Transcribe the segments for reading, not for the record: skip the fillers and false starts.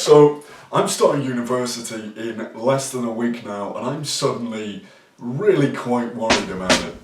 So, I'm starting university in less than a week now, and I'm suddenly really quite worried about it.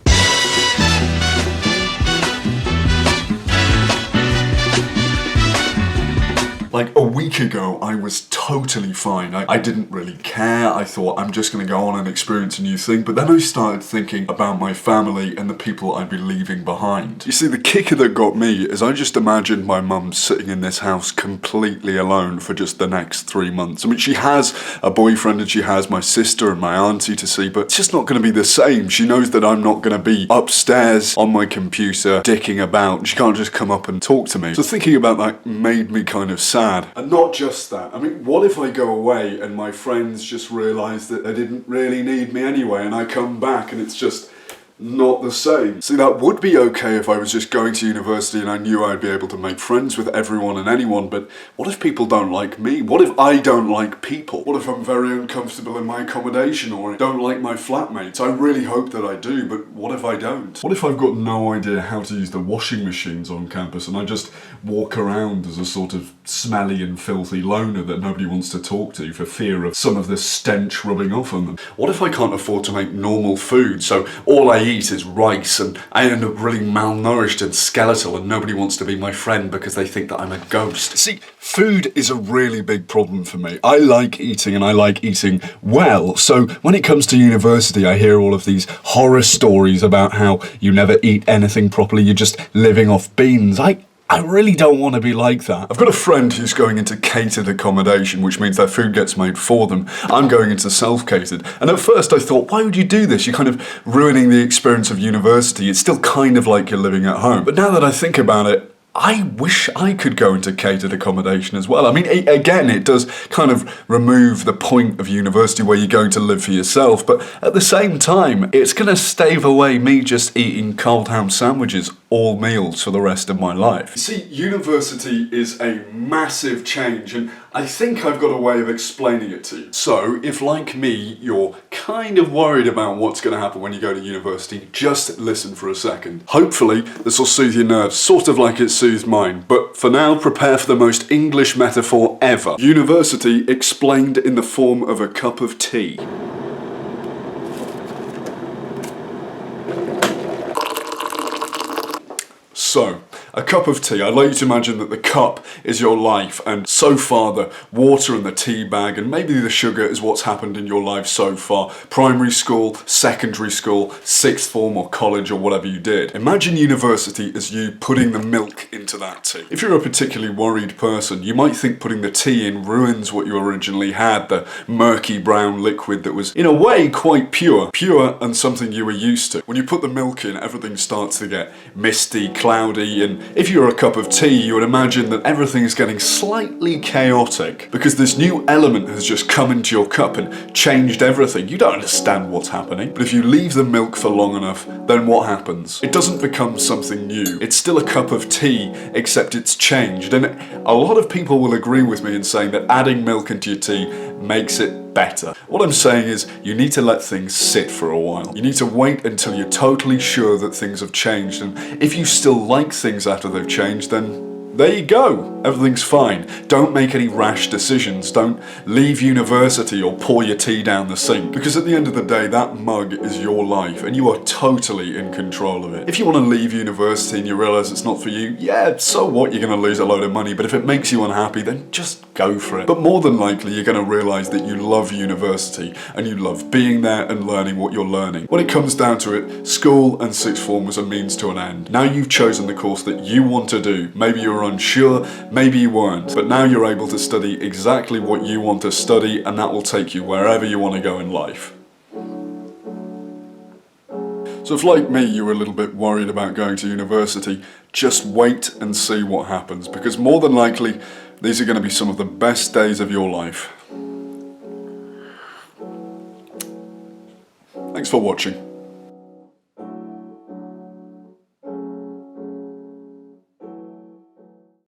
Like a week ago, I was totally fine. I didn't really care. I thought I'm just gonna go on and experience a new thing. But then I started thinking about my family and the people I'd be leaving behind. You see, the kicker that got me is I just imagined my mum sitting in this house completely alone for just the next 3 months. I mean, she has a boyfriend and she has my sister and my auntie to see, but it's just not gonna be the same. She knows that I'm not gonna be upstairs on my computer dicking about. She can't just come up and talk to me. So thinking about that made me kind of sad. And not just that, I mean, what if I go away and my friends just realise that they didn't really need me anyway, and I come back and it's just not the same? See, that would be okay if I was just going to university and I knew I'd be able to make friends with everyone and anyone, but what if people don't like me? What if I don't like people? What if I'm very uncomfortable in my accommodation or I don't like my flatmates? I really hope that I do, but what if I don't? What if I've got no idea how to use the washing machines on campus and I just walk around as a sort of smelly and filthy loner that nobody wants to talk to for fear of some of the stench rubbing off on them? What if I can't afford to make normal food, so all I eat is rice and I end up really malnourished and skeletal and nobody wants to be my friend because they think that I'm a ghost? See, food is a really big problem for me. I like eating and I like eating well, so when it comes to university I hear all of these horror stories about how you never eat anything properly, you're just living off beans. I really don't want to be like that. I've got a friend who's going into catered accommodation, which means their food gets made for them. I'm going into self-catered. And at first I thought, why would you do this? You're kind of ruining the experience of university. It's still kind of like you're living at home. But now that I think about it, I wish I could go into catered accommodation as well. I mean, again, it does kind of remove the point of university where you're going to live for yourself, but at the same time, it's going to stave away me just eating cold ham sandwiches all meals for the rest of my life. You see, university is a massive change, and I think I've got a way of explaining it to you. So, if like me, you're kind of worried about what's going to happen when you go to university, just listen for a second. Hopefully, this will soothe your nerves, sort of like it soothed mine. But for now, prepare for the most English metaphor ever. University explained in the form of a cup of tea. So, a cup of tea. I'd like you to imagine that the cup is your life, and so far the water and the tea bag and maybe the sugar is what's happened in your life so far. Primary school, secondary school, sixth form or college or whatever you did. Imagine university as you putting the milk into that tea. If you're a particularly worried person, you might think putting the tea in ruins what you originally had, the murky brown liquid that was in a way quite pure and something you were used to. When you put the milk in, everything starts to get misty, cloudy, and if you're a cup of tea, you would imagine that everything is getting slightly chaotic because this new element has just come into your cup and changed everything. You don't understand what's happening. But if you leave the milk for long enough, then what happens? It doesn't become something new. It's still a cup of tea, except it's changed. And a lot of people will agree with me in saying that adding milk into your tea makes it better. What I'm saying is you need to let things sit for a while. You need to wait until you're totally sure that things have changed, and if you still like things after they've changed, then there you go. Everything's fine. Don't make any rash decisions. Don't leave university or pour your tea down the sink. Because at the end of the day, that mug is your life and you are totally in control of it. If you want to leave university and you realise it's not for you, yeah, so what? You're going to lose a load of money. But if it makes you unhappy, then just go for it. But more than likely, you're going to realise that you love university and you love being there and learning what you're learning. When it comes down to it, school and sixth form was a means to an end. Now you've chosen the course that you want to do. Maybe you're unsure, maybe you weren't, but now you're able to study exactly what you want to study, and that will take you wherever you want to go in life. So if like me you were a little bit worried about going to university, just wait and see what happens, because more than likely these are going to be some of the best days of your life. Thanks for watching.